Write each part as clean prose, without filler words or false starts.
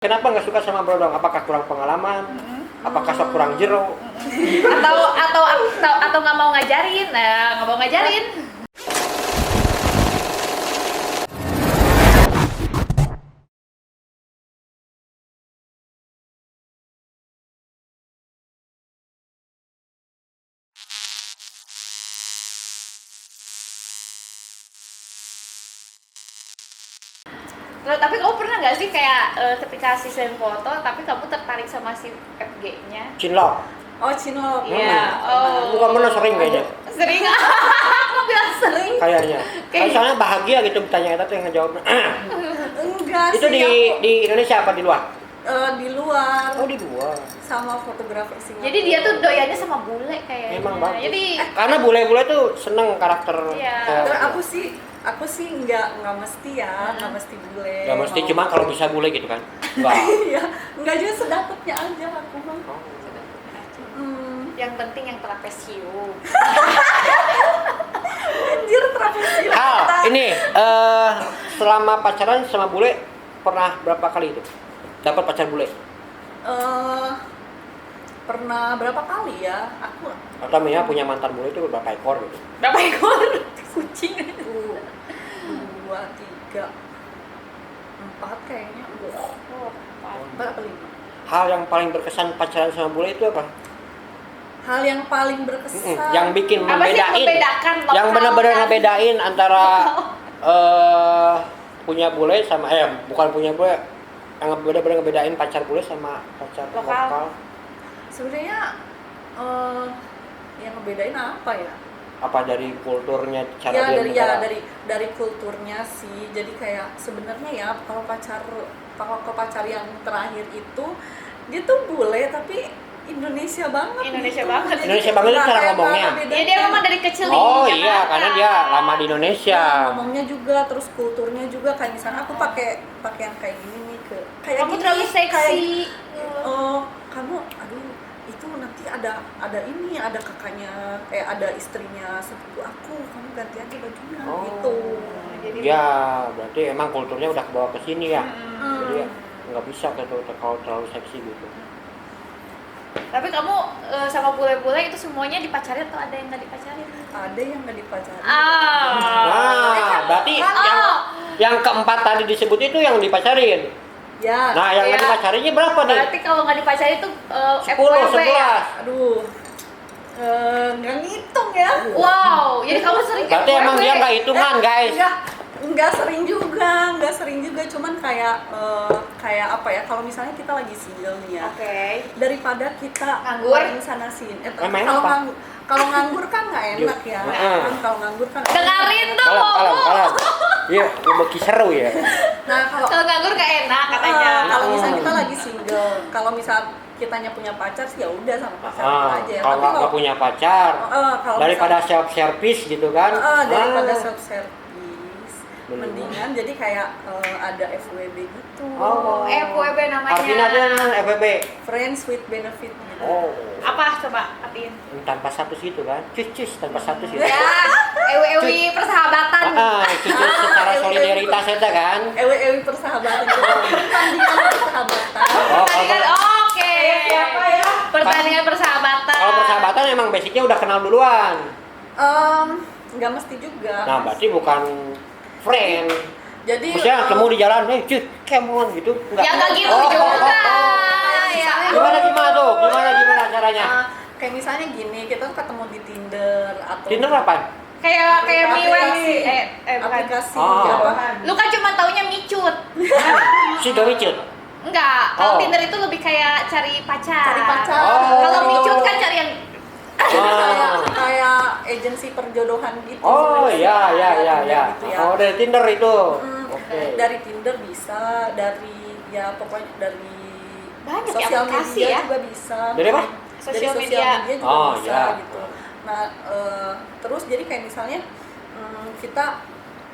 Kenapa nggak suka sama Brodong? Apakah kurang pengalaman? Apakah sok kurang jero? Atau nggak mau ngajarin? Nah, nggak mau ngajarin. Loh, tapi kamu pernah nggak sih kayak ketika session foto, tapi kamu tertarik sama si FG-nya? Cinlok. Oh, Cinlok. Iya. Oh. Bukan pernah sering kayaknya. Sering. Aku bilang sering. Kayaknya. Kayak- Soalnya bahagia gitu bertanya itu yang ngejawabnya. Enggak Itu sih, di Indonesia apa di luar? di luar Oh, di luar. sama fotografer Singapura. Jadi dia tuh doyannya sama bule kayaknya. Memang bagus. Jadi Karena bule-bule tuh seneng karakter. Iya. Terus aku sih nggak mesti ya, nggak mesti bule. Gak mesti mau- cuma kalau bisa bule gitu kan. Enggak. Iya, nggak juga sedapetnya aja aku mah. yang penting yang trapesium. Anjir, trapesi. Ini selama pacaran sama bule pernah berapa kali itu? Dapat pacar bule? Pernah berapa kali ya? Aku Atau Mia punya mantan bule itu berapa ekor gitu? Berapa ekor kucing? 1, 2, 3, 4 kayaknya. Berapa 5? Hal yang paling berkesan pacaran sama bule itu apa? Hal yang paling berkesan. Yang bikin Apa sih yang membedain, membedakan lokal yang benar-benar kan? ngebedain antara punya bule sama bukan punya bule, yang benar-benar ngebedain pacar bule sama pacar Lokal. lokal. Sebenarnya yang ngebedain apa ya? Apa dari kulturnya, cara Ya dia dari bicara? dari kulturnya sih. Jadi kayak sebenarnya ya kalau pacar yang terakhir itu dia tuh bule tapi Indonesia banget. Indonesia gitu. banget. Jadi Indonesia banget itu nggak cara kayak ngomongnya. beda-beda. Ya dia memang dari kecil di Oh Jakarta. iya, karena dia lama di Indonesia. Ngomongnya juga, terus kulturnya juga kayak misalnya aku pakai pakaian kayak gini nih kayak Kamu gini, terlalu kayak seksi. kamu aduh itu nanti ada ini ada kakaknya ada istrinya sepupu aku, kamu ganti aja bajunya gitu. Jadi Ya, berarti emang kulturnya udah kebawa ke sini ya. Hmm. Jadi ya, nggak bisa gitu kalau terlalu seksi gitu. Tapi kamu sama bule-bule itu semuanya dipacarin atau ada yang nggak dipacarin? Ada yang nggak dipacarin. Nah, berarti yang keempat tadi disebut itu yang dipacarin. Ya. Nah, yang nggak Iya. dipacarinnya berapa nih? Berarti kalau nggak dipacarin itu 10, FWB ya? 11. Aduh. Nggak ngitung ya. Wow, jadi kamu sering Berarti emang dia nggak hitungan, guys. Nggak sering juga, cuman kayak apa ya, kalau misalnya kita lagi single nih ya, Oke. daripada kita Nganggur? main sana sini. Main Kalau apa? kalau nganggur kan nggak enak ya. Heeh. Kan kalau nganggur kan Dengerin tuh. Kalem. Iya, lebih seru ya. Nah, Kalau nganggur gak enak katanya. kalau misalnya kita lagi single, kalau misal kitanya punya pacar sih ya udah sama pacar aja ya. Kalau Tapi nggak punya pacar, kalau daripada self service gitu kan? daripada Ah. self service, Bener. mendingan jadi kayak ada FWB gitu. Oh. FWB namanya. Artinya dia FBB. Friends with benefit gitu. Oh. Apa coba artiin? Tanpa status gitu kan? Cus tanpa status gitu. Ya, ewi persahabatan. Cus secara solidaritas itu kan? Ewi persahabatan gitu. Pertandingan persahabatan. Oh, Pertandingan, oke. Siapa ya? Pertandingan persahabatan. Kalau persahabatan emang basicnya udah kenal duluan. Nggak mesti juga. Nah, berarti bukan friend. Jadi Maksudnya ketemu di jalan, cus, come on gitu. Enggak. Ya nggak gitu Oh, juga. oh, oh. Ya. Gimana tuh? Gimana caranya? kayak misalnya gini, kita tuh ketemu di Tinder atau Tinder apa? Kayak miwen aplikasi. bukan. Aplikasi Oh. jawaan. Lu kan cuma taunya micut. Si Domicut. Enggak, kalau Oh. Tinder itu lebih kayak cari pacar. Cari pacar. Oh. Kalau micut kan cari yang kayak agensi perjodohan gitu. Oh, iya. Gitu ya. Oh, dari Tinder itu. Hmm, Oke. Dari Tinder bisa, dari ya pokoknya dari Banyak ya sosial aplikasi media ya. juga bisa. Dari apa? Dari Sosial sosial media. media juga Oh, bisa iya. gitu. Nah, terus jadi kayak misalnya kita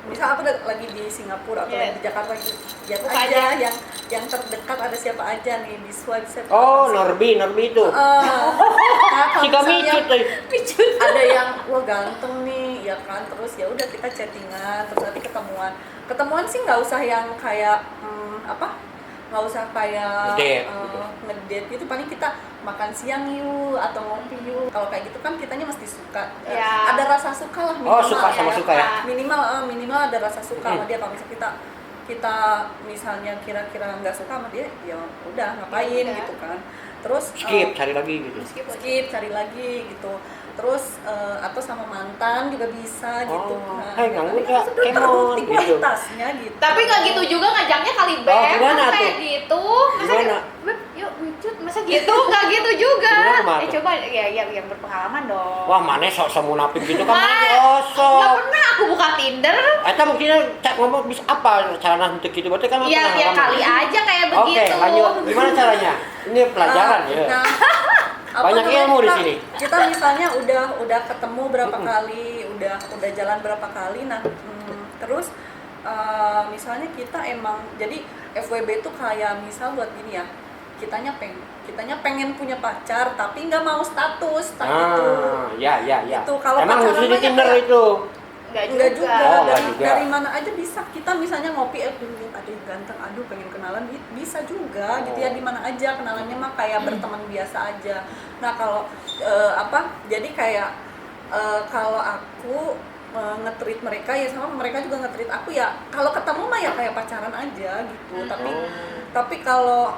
misal aku lagi di Singapura atau Yeah. lagi di Jakarta gitu, lihat Buka aja aja. yang terdekat ada siapa aja nih di swipe. Oh, Norbi itu. Nah, kalau Si kami misalnya micut. ada yang wah ganteng nih ya kan, terus ya udah kita chattingan, terus nanti ketemuan sih nggak usah yang kayak nggak usah kayak Ngedate, gitu. ngedate gitu, paling kita makan siang yuk atau ngopi yuk. Kalau kayak gitu kan kitanya mesti suka. Ya. Ada rasa suka lah Oh, minimal. suka sama suka ya. Minimal ada rasa suka sama dia. Kalau misalnya kita misalnya kira-kira nggak suka sama dia, ya udah ngapain Ya udah. gitu kan. Terus Skip, cari lagi gitu. skip cari lagi gitu. Terus atau sama mantan juga bisa gitu. Oh, Nah, hai, nganggur kan nggak? sudah Kemon, terbukti gitu. kualitasnya gitu. Tapi nggak gitu juga ngajaknya kali Beb. Oh, gimana Masa kayak tuh? gitu. Masa Gimana? kayak, Beb, yuk wujud. Masa gitu? Nggak gitu juga. Gimana, Mak? Coba ya yang berpengalaman dong. Wah, mana sok munafik gitu kan, mana Nggak osok. pernah aku buka Tinder. Eta mungkin ngomong bisa apa cara untuk gitu, berarti kan Ya, ya kali aja kayak Oke, begitu. lanjut. Gimana caranya? Ini pelajaran ya. Nah, Banyak namanya, ilmu di kita- sini. Kita misalnya udah ketemu berapa kali, udah jalan berapa kali. Nah, terus misalnya kita emang jadi FWB tuh kayak misal buat gini ya. Kitanya pengen punya pacar tapi nggak mau status gitu. Ya. Itu kalau Emang pacaran khusus di banyak Tinder ya? itu. Enggak juga, Oh, nggak dari, juga. dari mana aja bisa. Kita misalnya ngopi, lihat ada yang ganteng, aduh pengen kenalan, bisa juga gitu ya, di mana aja kenalannya mah kayak berteman biasa aja. Nah kalau jadi kayak kalau aku nge-treat mereka ya sama mereka juga nge-treat aku ya, kalau ketemu mah ya kayak pacaran aja gitu. Tapi kalau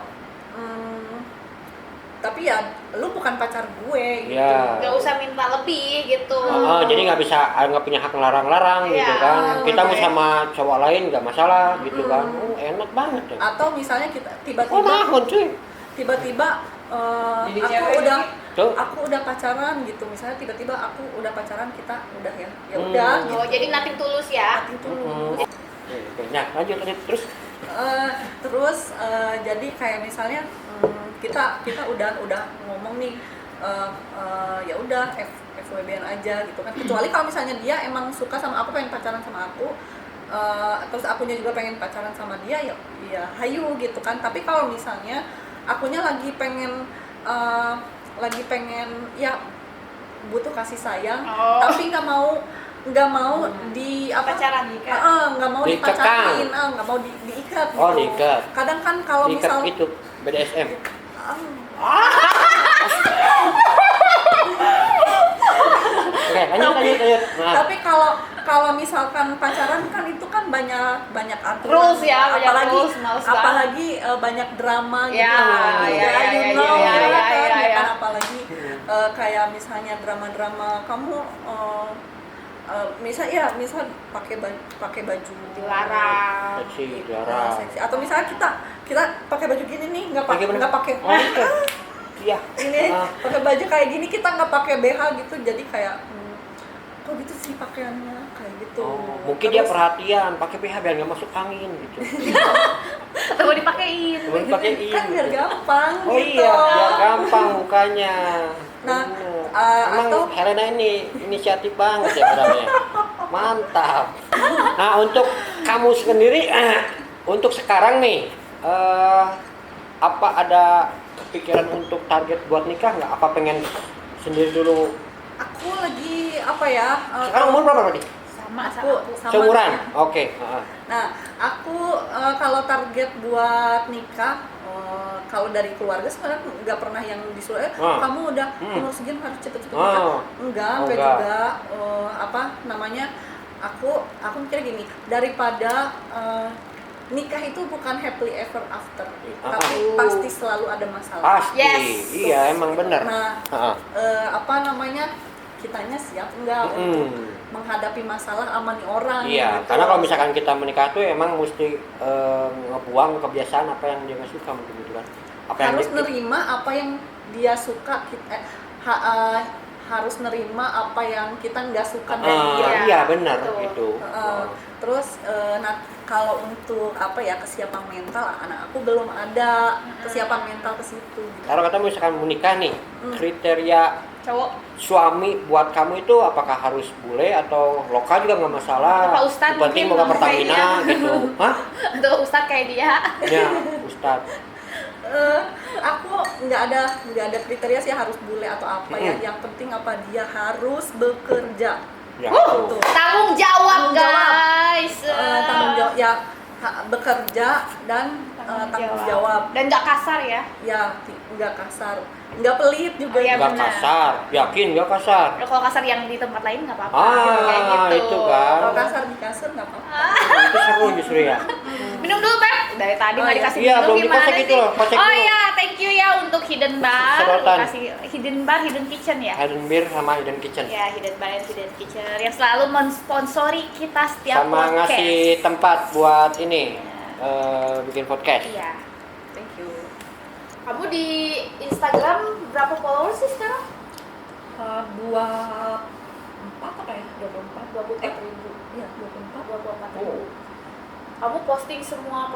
tapi ya lu bukan pacar gue gitu. Ya. Nggak usah minta lebih gitu. Jadi nggak punya hak ngelarang-larang gitu Iya, kan. Kita mau oke. sama cowok lain nggak masalah gitu kan. Enak banget ya. Atau misalnya kita Oh, tiba-tiba mahon cuy. Jadi aku cewek udah Tuh. aku udah pacaran gitu, misalnya tiba-tiba aku udah pacaran, kita udah ya udah gitu. Oh, jadi nothing tulus ya. Nothing tulus. Oke, nah lanjut terus. Terus jadi kayak misalnya kita udah ngomong nih ya udah FWB-an aja gitu kan, kecuali kalau misalnya dia emang suka sama aku, pengen pacaran sama aku, terus akunya juga pengen pacaran sama dia, ya hayu gitu kan. Tapi kalau misalnya akunya lagi pengen ya butuh kasih sayang, Oh. tapi nggak mau di Pacaran, diikat. nggak mau Dikekang. dipacarin, nggak mau diikat gitu. Oh, diikat. Kadang kan kalau Diikat misal itu BDSM. Oke, lanjut. Nah, tapi kalau misalkan pacaran kan itu kan banyak aturan, Rules ya, banyak apalagi rules, males banget. apalagi banyak drama gitu. Ya, You know, ya, kan, ya. kan, apalagi kayak misalnya drama-drama kamu misal pakai baju Dilarang. seksi, dilarang. seksi. Atau misalnya kita pakai baju gini nih, nggak Pakai bener. pakai Oh, itu. Iya. ini Ah. pakai baju kayak gini, kita nggak pakai BH gitu, jadi kayak kok gitu sih pakaiannya kayak gitu. Oh, mungkin dia Terus, perhatian, pakai BH biar nggak masuk angin gitu. Atau mau dipakein. Cuma dipakein. kan biar gampang Oh gitu. iya, biar gampang mukanya. Nah, Bener. Emang atau- Helena ini inisiatif banget ya orangnya. Mantap. Nah, untuk kamu sendiri, untuk sekarang nih, apa ada kepikiran untuk target buat nikah nggak? Apa pengen sendiri dulu? Aku lagi apa ya? Sekarang umur berapa berarti? Sama aku sama Seumuran? dia. Oke. Nah, aku kalau target buat nikah, kalau dari keluarga sebenarnya nggak pernah yang disuruh, kamu udah umur segini harus cepet-cepet nikah. Enggak Oh, enggak. juga. Aku mikir gini, daripada nikah itu bukan happily ever after, tapi pasti selalu ada masalah. Pasti. Yes. Iya, emang bener. Nah, kitanya siap enggak untuk menghadapi masalah sama nih orang? Iya, gitu. karena kalau misalkan kita menikah tuh emang mesti ngebuang kebiasaan apa yang dia nggak suka mungkin gitu kan. Apa yang Harus dia- nerima apa yang dia suka, harus nerima apa yang kita nggak suka dari dia. Iya benar Betul. gitu. Terus kalau untuk kesiapan mental, anak aku belum ada kesiapan mental ke situ gitu. Kalau kata misalkan menikah nih, kriteria Cowok. suami buat kamu itu apakah harus bule atau lokal juga nggak masalah? Apa Ustadz Yang penting mungkin, mau Pertamina kayak dia. gitu. Hah? Untuk Ustadz kayak dia. Ya, Ustadz. Aku nggak ada kriteria sih harus bule atau apa ya. Yang penting apa dia harus bekerja. Ya, Tuh. Tanggung jawab, Tanggung jawab. guys. Tanggung jawab ya, bekerja dan tanggung jawab. Dan nggak kasar ya. Ya, nggak kasar, nggak pelit juga. Iya, Nggak benar. kasar, yakin nggak kasar. Kalau kasar yang di tempat lain nggak apa-apa. Ah, Kayak gitu. itu kan. Kalau kasar di kasur nggak apa-apa. Itu seru justru ya. Minum dulu, Pep. Dari tadi Oh, nggak iya. dikasih Iya, minum belum gimana dikocek sih? itu loh, kocek Oh dulu. iya, thank you ya untuk Hidden Bar. Sedotan. Kasih Hidden Bar, Hidden Kitchen ya. Hidden Beer sama Hidden Kitchen. Ya, Hidden Bar dan Hidden Kitchen yang selalu mensponsori kita setiap Sama podcast. ngasih tempat buat ini bikin podcast. Iya, thank you. Kamu di Instagram berapa followers sih sekarang? 24 apa ya? 24. 24.000. Iya, 24. 24.000. Oh. Kamu posting semua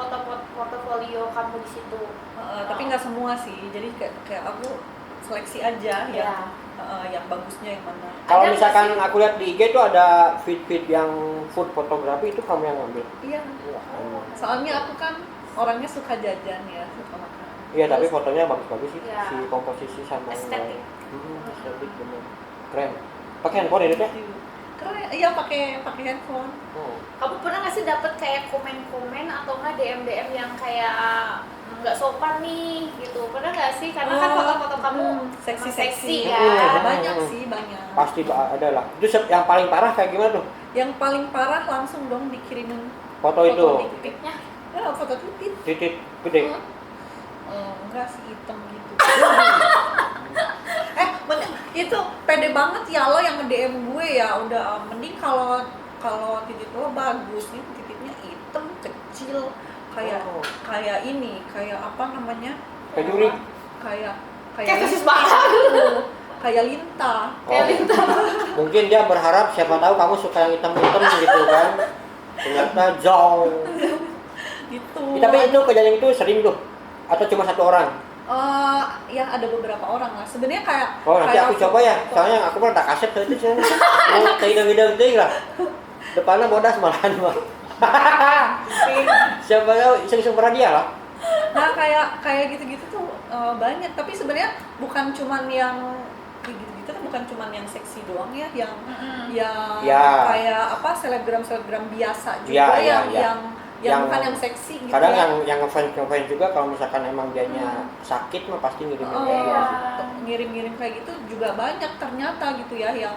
portofolio kamu di situ. Tapi nggak semua sih. Jadi kayak aku seleksi aja Iya. yang bagusnya yang mana. Kalau Ada misalkan nggak sih? aku lihat di IG tuh ada feed-feed yang food fotografi, itu kamu yang ngambil. Iya. Soalnya aku kan orangnya suka jajan ya, suka makan. Iya, tapi Terus, fotonya bagus-bagus sih. Iya. Si komposisi sama Estetik. estetik bener. Keren. Pakai handphone ini teh? keren. Iya, pakai handphone. Oh. Kamu pernah nggak sih dapat kayak komen-komen atau nggak DM yang kayak nggak sopan nih gitu? Pernah nggak sih? Karena kan foto-foto kamu seksi-seksi kan? Banyak sih, banyak. Pasti ada lah. Itu yang paling parah kayak gimana tuh? Yang paling parah langsung dong dikirimin Foto itu. Titiknya. foto titik. Titik gede. Enggak sih, hitam gitu. Itu pede banget ya lo yang nge-DM gue ya. Udah mending kalau titik lo bagus nih, titiknya hitam kecil kayak Oh. kayak ini, kayak apa namanya? Kayak juri. Kayak Kayak sosis bakar. kayak lintah. Kayak lintah. Mungkin dia berharap siapa tahu kamu suka yang hitam-hitam gitu kan. Ternyata jauh. Gitu. Tapi itu kejadian itu sering tuh? Atau cuma satu orang? Yang ada beberapa orang lah. Sebenarnya kayak Oh, nanti kayak aku coba ya. Soalnya aku pernah tak kaset itu sih. Mau tidak lah. Depannya bodas malahan mah. Siapa tahu iseng-iseng pernah dia lah. Nah, kayak gitu-gitu tuh banyak. Tapi sebenarnya bukan cuman yang kayak gitu-gitu kan, bukan cuman yang seksi doang ya, yang Ya. kayak apa selebgram biasa juga Ya, ya, yang, ya. yang Yang bukan yang seksi gitu. Kadang ya. yang ngefans juga kalau misalkan emang dianya sakit mah pasti ngirimin kayak gitu. Ngirim-ngirim kayak gitu juga banyak ternyata gitu ya, yang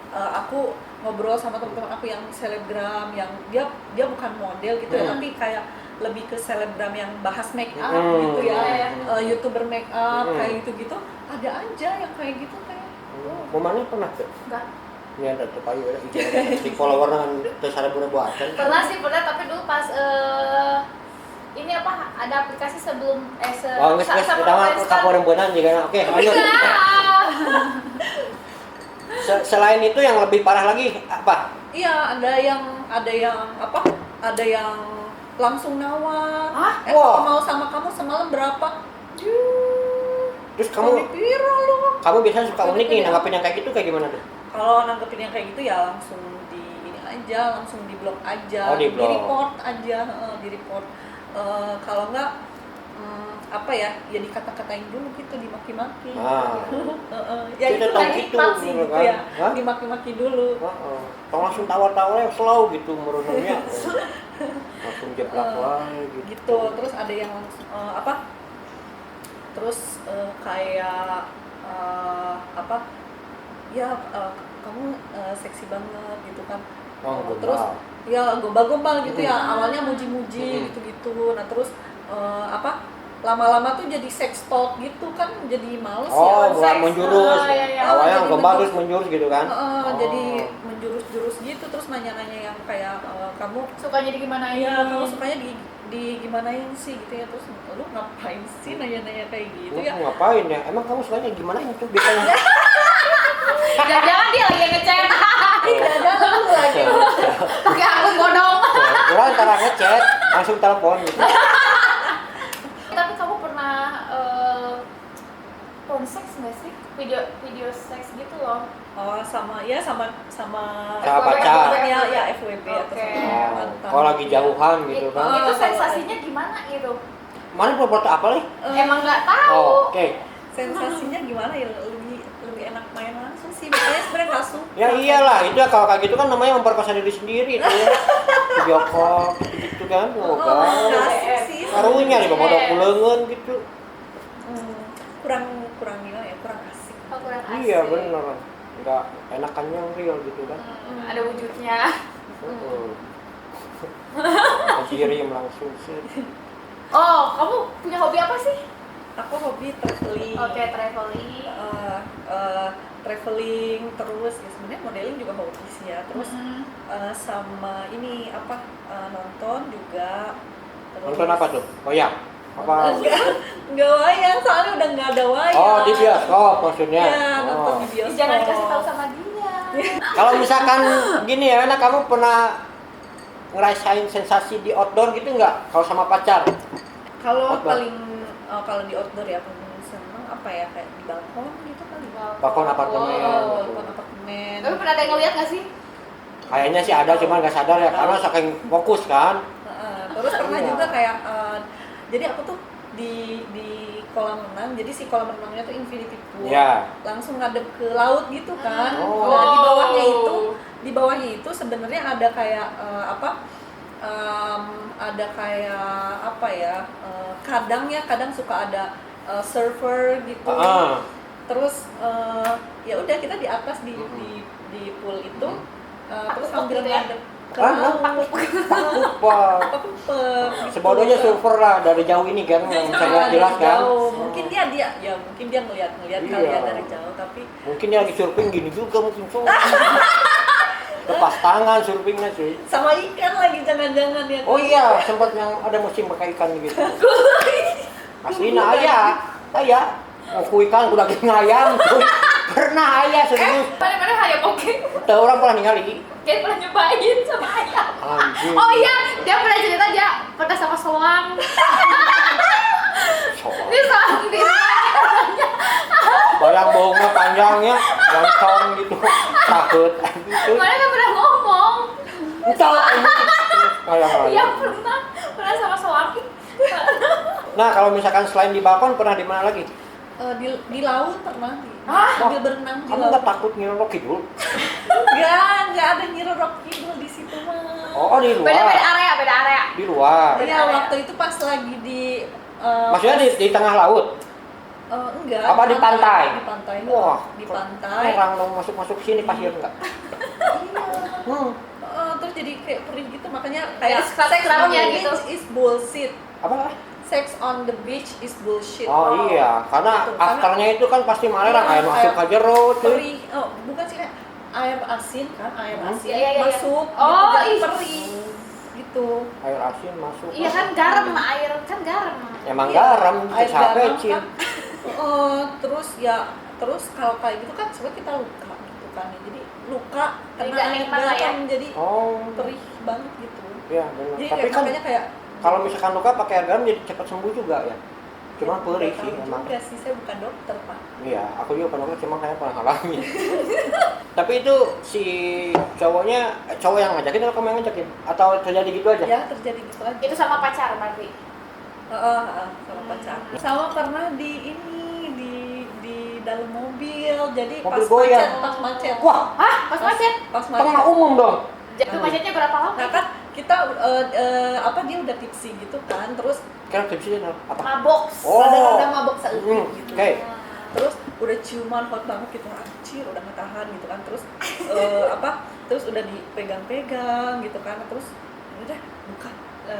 aku ngobrol sama teman-teman aku yang selebgram, yang dia bukan model gitu ya, tapi kayak lebih ke selebgram yang bahas make up gitu ya, YouTuber make up kayak gitu-gitu, ada aja yang kayak gitu kayak. Mau mana pernah tuh? Enggak. Ini ada tuh payu ada IG di follower dengan terus ada buatan. Pernah sih, tapi dulu pas ini apa, ada aplikasi sebelum Oh, nges pertama kapal rembulan juga. Oke, lanjut. Selain itu yang lebih parah lagi apa? Iya, ada yang apa? Ada yang langsung nawar. Hah? Kalau mau sama kamu semalam berapa? Terus kamu piro lu? biasanya suka unik nih nanggapin yang kayak gitu kayak gimana tuh? Kalau nanggepin yang kayak gitu ya langsung di ini aja, langsung di blok aja, Oh, di blok. report aja, di report. Kalau enggak apa ya dikata-katain dulu gitu, dimaki-maki. Ya Kita itu tahu kan gitu, hikmat sih bener gitu kan? ya, Hah? dimaki-maki dulu. Tong langsung tawa-tawa slow gitu merunungnya. Langsung jeplak wae Gitu. Terus ada yang langsung terus kayak apa ya, kamu seksi banget gitu kan. Terus ya gombal-gombal gitu ya, awalnya muji-muji gitu-gitu. Nah terus lama-lama tuh jadi sex talk gitu kan, jadi males ya. bukan menjurus. Awalnya jadi gombal menjurus. terus menjurus gitu kan. Jadi menjurus-jurus gitu, terus nanya-nanya yang kayak kamu sukanya di gimana ya, kamu sukanya di gimanain sih gitu ya. Terus lu ngapain sih nanya-nanya kayak gitu ya? Ngapain ya? Emang kamu sukanya gimana itu biasanya? Jangan-jangan dia lagi ngechat. Iya, lu lagi. Pakai akun bodong. Kurang antara ngechat langsung telepon gitu. Tapi kamu pernah porn seks nggak sih? Video seks gitu loh. Sama pacar. ya FWB atau Oke. sama mantan. Kalau lagi jauhan gitu kan. Itu sensasinya gimana gitu? Mana foto apa nih? Emang nggak tahu. Oke. Sensasinya gimana ya, lebih enak main langsung sih, makanya sebenarnya nggak suka. Ya iyalah, itu kalau kayak gitu kan namanya memperkosa diri sendiri tuh. Video call gitu kan. Nggak asik sih karunya nih bawa pulengan gitu. kurang kurang gimana ya, kurang asik. Oh, kurang asik. Iya bener, nggak enakan yang real gitu kan. Ada wujudnya. Kirim langsung sih. Oh, kamu punya hobi apa sih? Aku hobi traveling. Oke, traveling. Traveling terus ya, sebenarnya modeling juga hobi sih ya. Terus sama ini apa, nonton juga. Terus, Nonton apa tuh? Wayang? Apa? Enggak wayang, soalnya udah nggak ada wayang. Oh, di bioskop maksudnya. Ya, nonton di bioskop. Jangan dikasih tahu sama dia. Kalau misalkan gini ya, Ana, kamu pernah ngerasain sensasi di outdoor gitu nggak? Kalau sama pacar? Kalau Outdoor. paling kalau di outdoor ya paling seneng apa ya, kayak di balkon gitu kali. Balkon apartemen. Oh, balkon apartemen. Tapi pernah ada yang ngeliat nggak sih? Kayaknya sih ada, cuman nggak sadar ya, karena saking fokus kan. Terus pernah Iya. juga kayak jadi aku tuh di kolam renang, jadi si kolam renangnya tuh infinity pool, Iya. langsung ngadep ke laut gitu kan. Oh. Nah, di bawahnya itu sebenarnya ada kayak ada kayak apa ya, kadang suka ada surfer gitu. Terus ya udah kita di atas di pool itu, terus sambil gitu ya? ngadep ke Lupa. gitu. Sebodohnya surfer lah dari jauh ini kan, yang bisa lihat Dari jelas kan. jauh. Mungkin dia ngeliat kali Iya. ya dari jauh, tapi Mungkin dia lagi surfing gini juga mungkin so. Lepas tangan surfingnya sih. sama ikan lagi jangan-jangan ya. Oh iya, sempat yang ada musim pakai ikan gitu. Aslina ayah. Mau ku ikan udah ngayam. Pernah ayah serius. Mana-mana hayam oke. Tuh orang pernah ningali. Kayak pernah nyobain sama ayam. Anjing. Oh iya, dia pernah cerita aja pernah sama soang. Ini soang di Bayang bohongnya panjangnya, loncong gitu, takut gitu. mana kan pernah ngomong. Entah kayak Iya pernah sama soang. Nah kalau misalkan selain di balkon pernah di mana lagi? Di laut pernah sambil berenang di Kamu laut. nggak takut ngerok kidul? Nggak ada nyerok kidul di situ mah. Oh di luar. Beda area. Di luar. Iya, waktu itu pas lagi di Maksudnya di tengah laut? enggak. Apa di pantai? Di pantai. Wah, di pantai. orang dong masuk sini pasir enggak? Iya. Terus jadi kayak perih gitu, makanya kayak Jadi sex on scrub-nya the gitu. beach is bullshit. Apa? Sex on the beach is bullshit. Oh iya, karena Gitu, afternya itu kan pasti malerang, air masuk kayak ke jero tuh. perih. Oh, bukan sih, kayak air asin kan, air asin Iya. masuk. Oh, jadi ih. perih gitu. Air asin masuk. Iya kan garam air kan garam. Emang Iya, garam, air capek garam Cin. kan. Terus kalau kayak gitu kan sebenarnya kita luka gitu kan. Jadi luka Jadi karena nggak air nikmat lah ya. garam, jadi Oh, perih banget gitu. iya benar. Jadi Tapi kayak, kan makanya kayak kalau misalkan luka pakai air garam jadi cepat sembuh juga ya. Cuma perih nggak sih tahu emang. juga sih, saya bukan dokter Pak. Iya, aku juga pernah cuma kayak pernah ngalamin. Tapi itu si cowok yang ngajakin atau kamu yang ngajakin? Atau terjadi gitu aja? Ya terjadi gitu aja. Itu sama pacar berarti. Sama pacar. Sama pernah di dalam mobil, jadi Mobil goyang. pas macet. Wah, Pas macet. Pas tengah macet. umum dong. Itu macetnya berapa lama? Nah kan kita dia udah tipsi gitu kan, terus Kira tipsnya apa? Mabok. Oh. rada-rada mabok seetik gitu. Oke. Terus udah ciuman hot banget gitu, anjir udah nggak tahan gitu kan. Terus terus udah dipegang-pegang gitu kan. Terus udah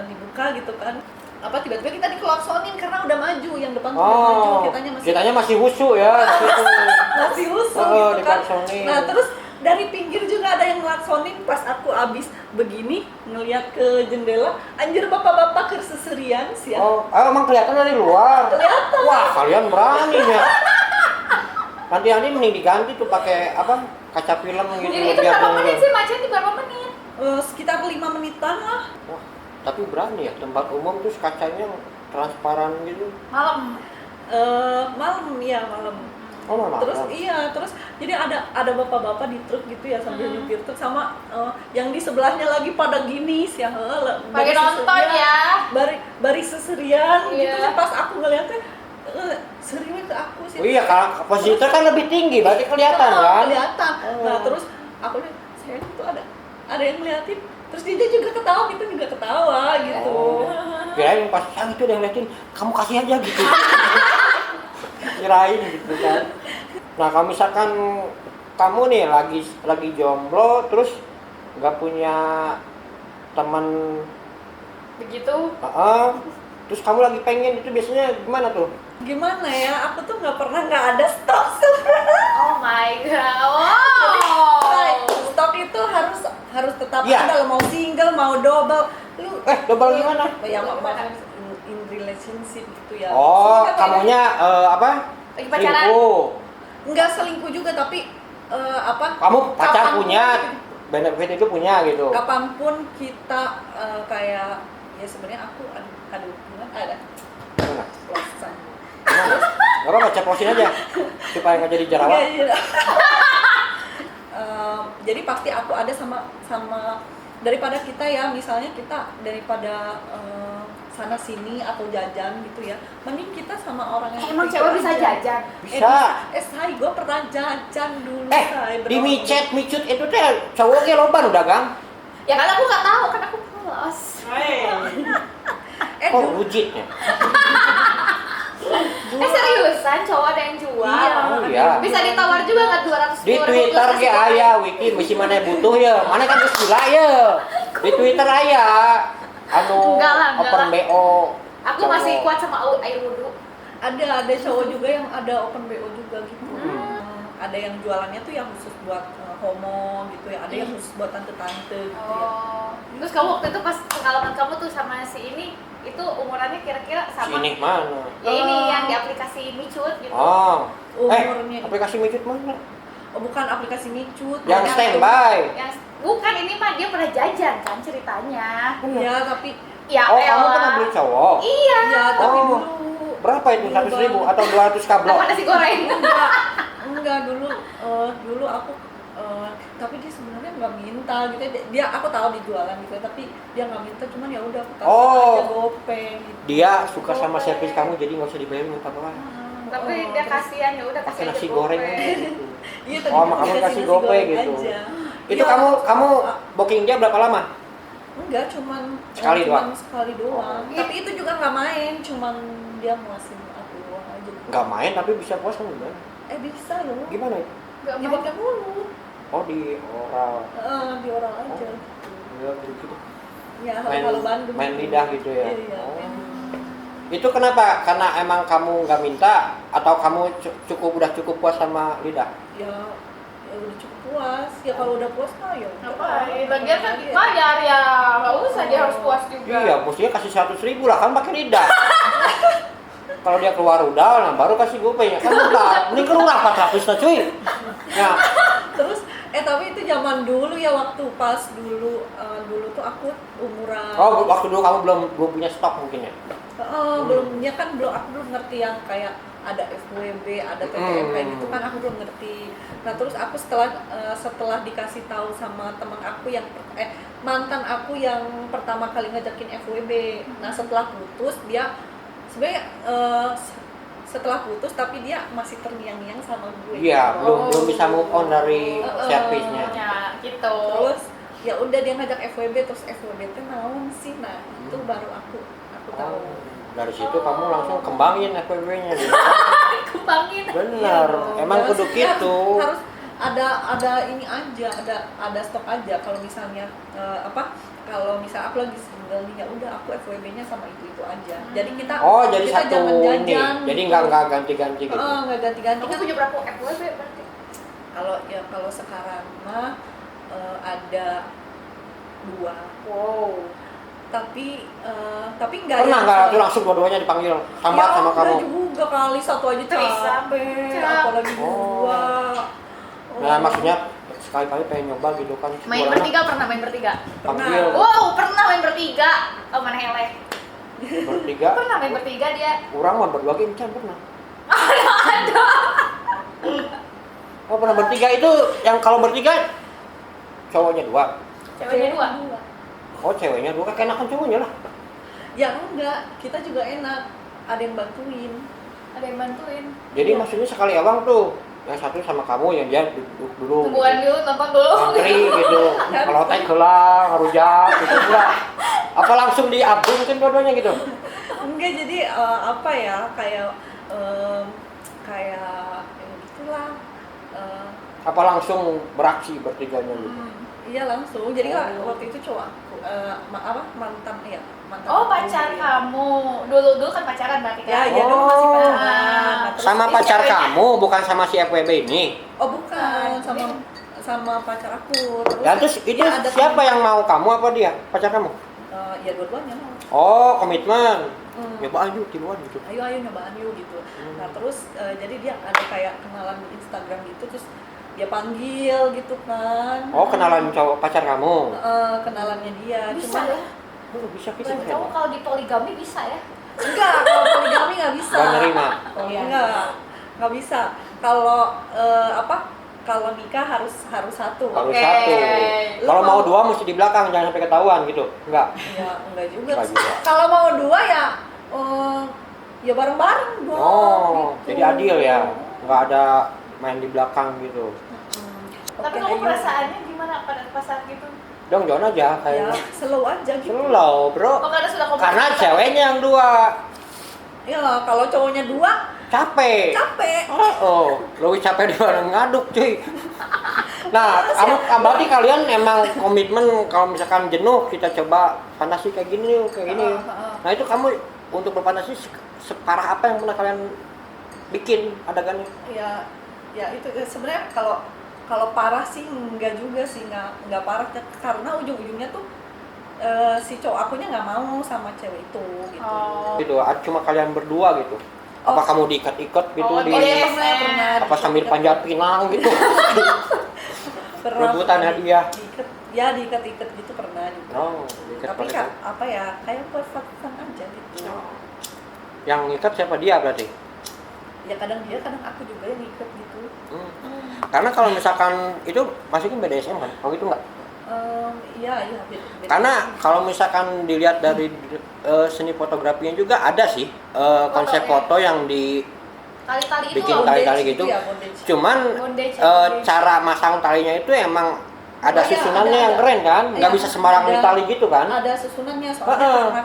dibuka gitu kan. Tiba-tiba kita dikelaksonin karena udah maju, yang depan tuh udah maju, kitanya masih husu ya di situ. masih usul Oh, gitu kan. diklaksonin. Nah terus dari pinggir juga ada yang ngelaksonin, pas aku abis begini ngeliat ke jendela, anjir bapak-bapak keseserian sih ya. Oh, emang kelihatan dari luar. Kelihatan. Wah, kalian berani ya. Nanti mending diganti tuh pakai apa? Kaca film gitu. Jadi itu biar berapa menit nonton. sih macetnya berapa menit? Sekitar 5 menitan lah. Wah, tapi berani ya, tempat umum terus kacanya transparan gitu. Malam. Malam. Oh, malam. Terus terus jadi ada bapak-bapak di truk gitu ya sambil nyupir truk, sama yang di sebelahnya lagi pada gini sih ya. Pakai nonton ya. Bari seserian Iya. gitu. Pas aku ngeliatnya serius ke aku sih. Oh iya, kalau posisinya kan lebih tinggi, berarti kelihatan kan? Kelihatan. Oh. Nah terus aku nih, saya itu ada yang ngeliatin, Terus dia juga ketawa, kita juga ketawa gitu. Oh. Kirain pas sang itu udah ngeliatin, kamu kasih aja gitu. Kirain gitu kan. Nah kalau misalkan kamu nih lagi jomblo terus nggak punya teman, Begitu. terus kamu lagi pengen itu biasanya gimana tuh? Gimana ya, aku tuh nggak pernah nggak ada stok sebenarnya. Oh my god. Wow. Stok itu harus tetap Iya. ada, lo mau single mau double. Lu Double gimana? Ya Double gimana? in relationship gitu ya. Oh, Maksudnya kayak- kamunya apa? Lagi pacaran. Selingkuh. nggak selingkuh juga, tapi apa? Kamu pacar kapanpun- punya, benefit itu punya gitu. Kapanpun kita kayak ya sebenarnya aku aduh gimana ada Gimana? pelasan. Gimana? Gak apa-apa, ceplosin aja supaya nggak jadi jerawat. Nggak, iya. Jadi pasti aku ada sama daripada kita ya, misalnya kita daripada sana sini atau jajan gitu ya, mending kita sama orang yang Emang itu cewek bisa aja. jajan? Bisa. Say, gue pernah jajan dulu. Say, Di bener. micet, micut itu teh cowoknya loban udah gang. Ya kan aku nggak tahu, kan aku polos. Oh, Dulu wujudnya. Seriusan cowok ada yang jual? Iya. Oh iya. Bisa ditawar juga nggak 200 Di Twitter ge aya wiki misi mana butuh ya. Mana kan geus gila ya. Di Twitter aya anu Enggak lah, enggak open lah. BO. Aku cowok. masih kuat sama air wudhu. ada cowok juga yang ada open BO juga gitu. Ada yang jualannya tuh yang khusus buat homo gitu ya, ada yang khusus buat tante-tante gitu ya. Oh. Terus kamu waktu itu pas pengalaman kamu tuh sama si ini, itu umurannya kira-kira sama? Sini mana? Ya ini yang di aplikasi Micut gitu. Oh. Umurnya. Aplikasi micut mana? Oh, bukan aplikasi micut. Yang Banyak standby. Yang bukan, ini mah dia pernah jajan kan ceritanya. tuh. Ya, tapi Ya Oh, kamu elah. pernah beli cowok? Iya. ya tapi Oh. dulu Berapa itu? 100.000 atau 200 kablok? Sama nasi goreng. enggak dulu aku tapi dia sebenarnya nggak minta gitu. Dia aku tahu di jualan gitu, tapi dia nggak minta, cuman ya udah aku kasih Oh. aja gopeng gitu. Dia suka sama servis kamu jadi nggak usah dibayarin minta apa. Tapi Oh, dia terus- kasihan, ya udah Pakai kasih aja nasi gopeng. goreng aja gitu. Iya, tapi Oh, dia kamu dikasih kasih nasi gopay goreng gitu. aja. Itu Iya, kamu booking dia berapa lama? enggak, cuman Sekali cuman doang? sekali doang. Oh. Tapi itu juga nggak main, cuman dia muasin aku doang aja. Nggak main tapi bisa puas kamu gimana? Bisa loh. Gimana itu? Gak Ya mau. pakai mulut. Oh di oral. Di oral aja. Oh. Ya gitu. Ya, Main- halo Bandung. main lidah gitu ya? Iya. Oh. Itu kenapa? Karena emang kamu nggak minta atau kamu udah cukup puas sama lidah? Ya udah cukup puas. Ya kalau udah puas mah ya. udah. Ngapain? Bagian kan bayar ya, nggak usah dia harus puas juga. Iya, mestinya kasih 100.000 lah kan pakai lidah. Kalau dia keluar udah, nah baru kasih gopay. Kan udah, ini keluar 400 nah cuy. Ya, Terus tapi itu zaman dulu ya, waktu pas dulu tuh aku umuran. oh waktu dulu kamu belum punya stok mungkin ya? Belum, ya kan aku belum ngerti yang kayak ada FWB, ada TTM kayak gitu kan, aku belum ngerti. Nah terus aku setelah dikasih tahu sama teman aku yang mantan aku yang pertama kali ngajakin FWB. Nah setelah putus dia sebenarnya setelah putus tapi dia masih terngiang-ngiang sama gue. Iya, Oh. belum bisa move on dari servisnya. Ya, gitu. Terus ya udah dia ngajak FWB, terus FWB itu naon sih, nah itu baru aku tahu. Oh, dari situ kamu langsung kembangin FWB-nya. Kembangin. Benar, Iya, emang kudu harus- ya, gitu. harus ada ini aja, ada stok aja. Kalau misalnya kalau misal aku lagi single nih, ya udah aku FWB-nya sama itu aja. Jadi kita Oh, jadi kita satu jangan ini. jajan Jadi gitu. nggak ganti-ganti gitu. Nggak ganti-ganti Kamu kan. punya berapa FWB berarti? Kalau sekarang mah ada 2. Wow. Tapi nggak Pernah yang nggak saling- tuh langsung dua-duanya dipanggil tambah ya, sama udah kamu? juga kali, satu aja Trisam. capek, Cap. apalagi Oh. 2. Nah, maksudnya sekali-kali pengen nyoba gitu kan. Main Sebulan bertiga, pernah main bertiga? Panggil Wow, pernah main bertiga. Oh, mana eleh. bertiga. Pernah main bertiga dia. Orang mah berdua game can pernah. Ada. Oh pernah bertiga itu yang kalau bertiga cowoknya 2. Ceweknya 2. Oh ceweknya 2 kan enakan cowoknya lah. Ya enggak, kita juga enak, ada yang bantuin. Ada yang bantuin. Jadi Iya. maksudnya sekali abang tuh yang satu sama kamu yang dia duduk dulu. Tungguan dulu, nonton dulu. Antri gitu. Kalau teh gelang, harujak gitu enggak. Apa langsung diabungkan dua-duanya gitu? Enggak, jadi apa ya, kayak kayak gitulah. Hmm. Apa langsung beraksi bertiganya gitu? Iya langsung. Jadi Oh. waktu itu cowok aku mantan mantan. Oh, aku, pacar gitu. kamu. Dulu kan pacaran berarti Ya, kan? iya dulu masih Oh. pacaran. Nah, terus Sama dia pacar ceweknya- kamu, bukan sama si FWB ini. Oh bukan, sama pacar aku. Terus Dan terus itu dia ada siapa yang mau kamu apa dia? Pacar kamu? Ya dua-duanya mau. Oh, komitmen. Hmm. Ya ayo tiluan gitu. Ayo nyobaan yuk gitu. Nah terus jadi dia ada kayak kenalan di Instagram gitu, terus dia panggil gitu kan. Oh, kenalan cowok pacar kamu. Kenalannya dia. Bisa Cuman ya? Oh, bisa gitu. Berarti kamu kalau di poligami bisa ya? enggak, kalau poligami nggak bisa. Gak nerima. Oh iya. Nggak bisa. Kalau kalau nikah harus satu. Harus Oke. satu. Lu Kalau mau mau- dua mesti di belakang, jangan sampai ketahuan gitu. Enggak. Ya enggak juga. Enggak juga. Kalau mau dua ya ya bareng-bareng dong. Oh, gitu. jadi adil ya. Enggak ada main di belakang gitu. Tapi Oke, kamu ayo. perasaannya gimana pada pas saat gitu? Dong, jangan aja Ya kayaknya. slow aja gitu. Slow, bro. Oh, karena sudah komitmen. Karena ceweknya yang dua. Ya kalau cowoknya dua Capek. capek. Oh, lebih capek dibanding ngaduk, cuy. Nah, berarti kalian emang komitmen kalau misalkan jenuh kita coba fantasi kayak gini yuk, kayak gini. Yuk. Nah, itu kamu untuk berfantasi separah apa yang pernah kalian bikin adegannya? Ya itu sebenarnya kalau parah sih enggak juga sih, enggak parah karena ujung-ujungnya tuh si cowok akunya nggak mau sama cewek itu gitu. Oh. Gitu, cuma kalian berdua gitu. Apa Oh. kamu diikat-ikat gitu Oh, di iya. pernah apa sambil panjat pinang gitu? Rebutan hadiah. Diikat-ikat gitu pernah juga. Oh, diikat Tapi pakai apa ya, kayak buat fun aja gitu. Yang ngikat siapa dia berarti? Ya kadang dia, kadang aku juga yang ngikat gitu. Karena kalau misalkan itu masukin BDSM kan? Oh itu enggak? Iya beda. Karena kalau misalkan dilihat dari seni fotografinya juga ada sih konsep foto yang Tali-tali itu bikin loh. tali-tali gitu. Ya, bondage. Cuman Bondage. cara masang talinya itu emang ada Oh, iya, susunannya ada. yang keren kan? Nggak Iya, bisa sembarangan ada. ditali gitu kan? Ada susunannya soalnya Heeh. karena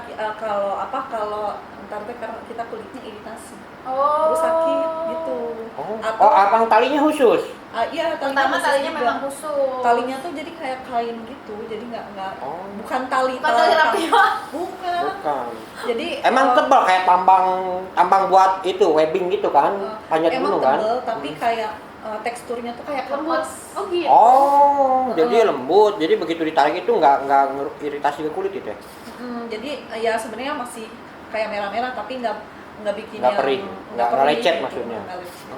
kalau ntar teh karena kita kulitnya iritasi. Oh. Terus sakit gitu. Oh, abang talinya khusus? Iya, Pertama khusus talinya juga. memang khusus. Talinya tuh jadi kayak kain gitu, jadi nggak Oh. bukan tali Bukan tali rapi. bukan. Bukan. Jadi Emang tebal kayak tambang buat itu webbing gitu kan? Panjat emang gunung kan? tebel, tapi kayak teksturnya tuh kayak Lembut. kertas. Oh gitu. Oh, jadi lembut. Jadi begitu ditarik itu nggak iritasi ke kulit itu ya? Jadi ya sebenarnya masih kayak merah-merah tapi nggak bikin Nggak yang perih, nggak perih lecet gitu, maksudnya. nggak lecet.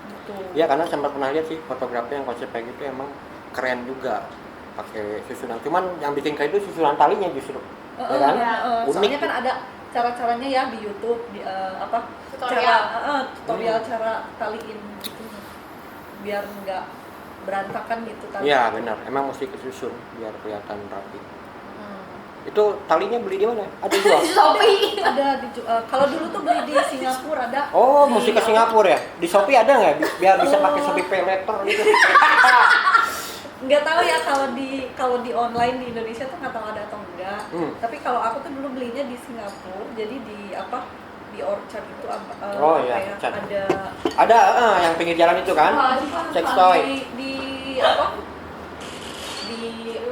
Gitu. Ya karena sempat pernah lihat sih fotografi yang konsep kayak gitu emang keren juga pakai susunan. Cuman yang bikin kayak itu susunan talinya justru. Ya kan? Unik. Soalnya kan ada cara-caranya ya di YouTube di Tutorial. tutorial cara taliin gitu biar nggak berantakan gitu tali. Iya benar, emang mesti kesusun biar kelihatan rapi. Itu talinya beli di mana? Ada jual? Di Shopee. Ada kalau dulu tuh beli di Singapura ada. Oh, Di mesti ke Singapura ya? Di Shopee ada nggak? Biar bisa pakai Shopee Pay Later gitu. Nggak tahu ya kalau di online di Indonesia tuh nggak tahu ada atau enggak. Tapi kalau aku tuh dulu belinya di Singapura, jadi di Orchard itu Oh, iya, kayak Orchard. ada Ada yang pinggir jalan itu kan? Sex toy. di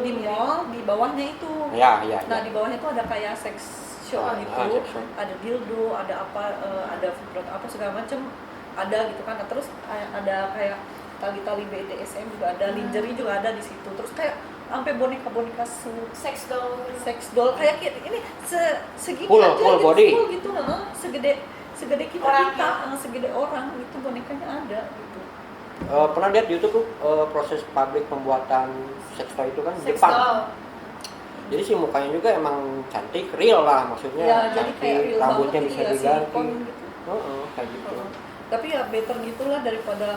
di mall di bawahnya itu. Ya, ya. Nah di bawahnya tuh ada kayak sex shop gitu, sex shop. ada dildo, ada ada vibrator apa segala macem ada gitu kan. Nah, terus ada kayak tali-tali BDSM juga ada, lingerie juga ada di situ. Terus kayak sampai boneka-boneka Sex doll. sex doll kayak ini segini Full- aja full gitu, body. full gitu, segede kita Orangnya. segede orang gitu bonekanya ada gitu. Pernah lihat di YouTube tuh proses pabrik pembuatan sex toy itu kan di Sex Jepang. doll. Jadi si mukanya juga emang cantik, real lah maksudnya. Ya jadi cantik, kayak real rambutnya banget bisa ya, diganti. silikon gitu. Kayak gitu. Tapi ya better gitulah daripada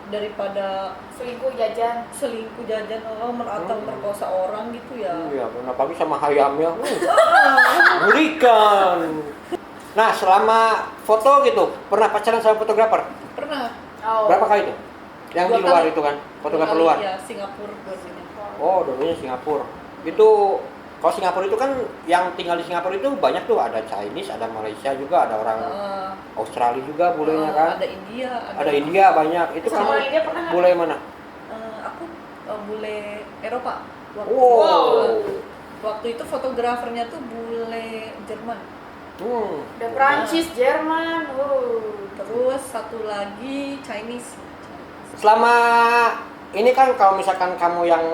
daripada Selingkuh jajan. selingkuh jajan atau merkosa orang gitu ya. Iya, benar pagi sama hayamnya. Mengerikan. Nah, selama foto gitu, pernah pacaran sama fotografer? Pernah. Oh. Berapa kali itu? Yang di 2 luar kali. itu kan, 2 fotografer kali, luar. Ya, Singapura dua-duanya. Oh, dulunya Singapura. Itu kalau Singapura itu kan yang tinggal di Singapura itu banyak tuh, ada Chinese, ada Malaysia juga, ada orang Eh, Australia juga bolehnya kan. Ada India, Ada India banyak. Itu Sama kamu India pernah nggak? boleh mana? Aku bule Eropa. Wow. Waktu itu fotografernya tuh bule Jerman. Udah Prancis, Jerman. Terus satu lagi Chinese. Selama ini kan kalau misalkan kamu yang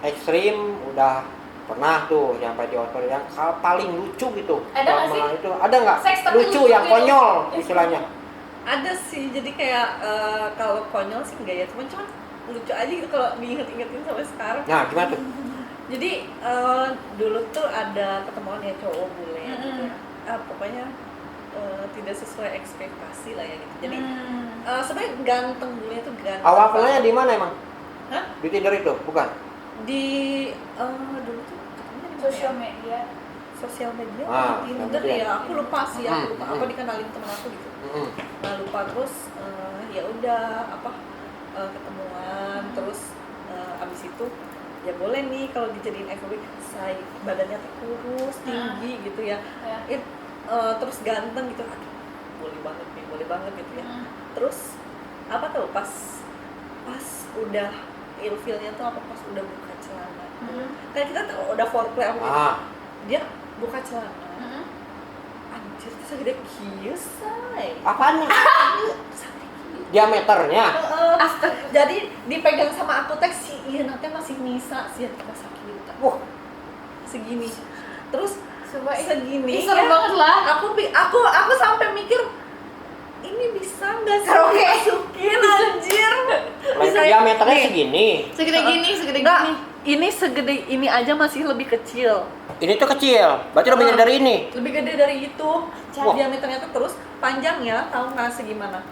ekstrim udah pernah tuh yang di outdoor yang paling lucu gitu. Ada nggak Selama sih? itu ada nggak Seks tapi lucu lucu yang gitu. konyol istilahnya? Ada sih, jadi kayak kalau konyol sih enggak ya, cuman lucu aja gitu kalau diinget-ingetin sampai sekarang. Nah, gimana tuh? Jadi dulu tuh ada ketemuan ya cowok bule gitu ya. Pokoknya tidak sesuai ekspektasi lah ya gitu. Jadi sebenarnya ganteng, bule tuh ganteng. Awal kenalnya di mana emang? Hah? Di Tinder itu, bukan? Di dulu tuh ketemunya di mana Sosial ya? media. Sosial media Ah, atau Tinder sosial media. ya, aku lupa sih, aku lupa Hmm. apa dikenalin temen aku gitu. Mm-mm. Nah, lupa. Terus ya udah ketemuan, terus abis itu ya boleh nih kalau dijadiin FWB, saya badannya tuh kurus, tinggi gitu ya. Ya. Terus ganteng gitu, aduh boleh banget gitu ya. Terus apa tuh pas udah ilfilnya tuh apa, pas udah buka celana, kan kita tuh udah foreplay aku gitu. Dia buka celana, anjir tuh segede kieu say. Apanya? Diameternya. Jadi dipegang sama aku teh si ieu nanti masih nisa sih kita sakit. Wah, Segini. Terus Coba segini serem ya. banget lah. Aku sampai mikir ini bisa nggak sih Karaoke. masukin anjir. Bisa diameternya nih. segini. Segede gini, segede Enggak, gini. ini segede ini aja masih lebih kecil. Ini tuh kecil, berarti lebih gede dari ini. Lebih gede dari itu. Wah. Diameternya tuh, terus panjangnya tahu nggak segimana?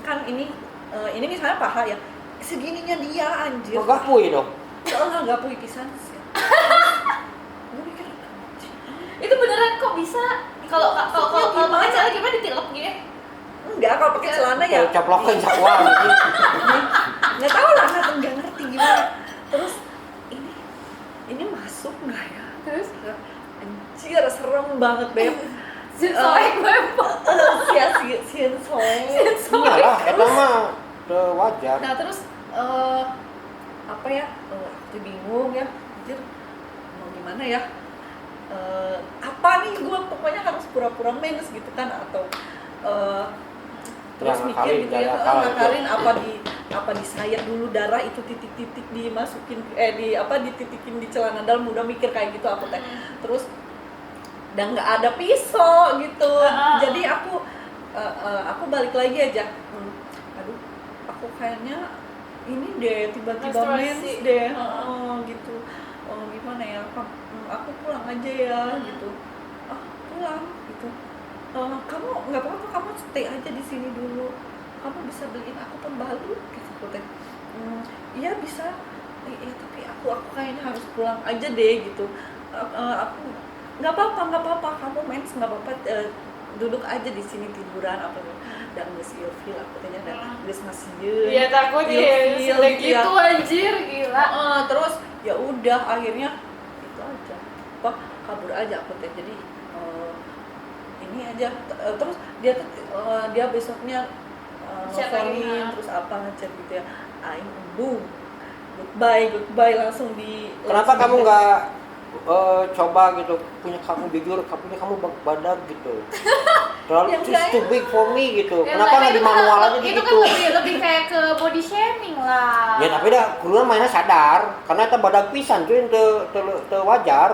Kan ini misalnya paha ya. Segininya dia anjir. Oh, gapui dong. Enggak puy pisan sih. Gue mikir Itu beneran kok bisa? Kalau Maksudnya pakai gimana? celana gimana ditilep gini? enggak, kalau pakai celana ya. Kayak caplokan sakuan gitu. Nggak tahu lah, nggak ngerti gimana. Terus ini masuk nggak ya? Terus Anjir, serem banget Beb. soalnya gue Sia soek. Iyalah, eta mah teu wajar. Nah terus apa ya? Aku bingung ya. Anjir, mau gimana ya? Apa nih, gue pokoknya harus pura-pura mens gitu kan, atau terus Ya, mikir ngakalin, gitu ya, ya, akal itu. ngakalin apa disayat dulu darah itu, titik-titik dimasukin dititikin di celana dalam, udah mikir kayak gitu aku teh. Terus dan nggak ada pisau gitu, jadi aku balik lagi aja. Aduh, aku kayaknya ini deh tiba-tiba mens Menstruasi. deh, gitu. Gimana ya, aku pulang aja ya gitu. Pulang gitu. Kamu nggak apa-apa, kamu stay aja di sini dulu, kamu bisa beliin aku pembalut gitu aku teh. Iya bisa. Iya tapi aku kayaknya harus pulang aja deh gitu. Aku nggak apa-apa, kamu mens nggak apa-apa, duduk aja di sini tiduran apa tuh. Dan geus ilfil aku tanya, dan geus ngasieun. Iya takut ya, Ilfil, segede gitu ya. gitu anjir, gila. Terus ya udah akhirnya itu aja, kabur aja aku teh. Jadi ini aja, terus dia besoknya Chat lagi, nelfonin, terus apa ngechat gitu ya, aing boom, goodbye langsung di. Kenapa langsung kamu di- nggak coba gitu, punya kamu jujur, punya kamu badan gitu. Terlalu Yang just too big for me gitu. Ya, Kenapa tapi nggak di itu kan- manual aja Itu gitu? kan lebih kayak ke body shaming lah. Ya tapi dah kudu mainnya sadar, karena eta badag pisan cuy, teu wajar.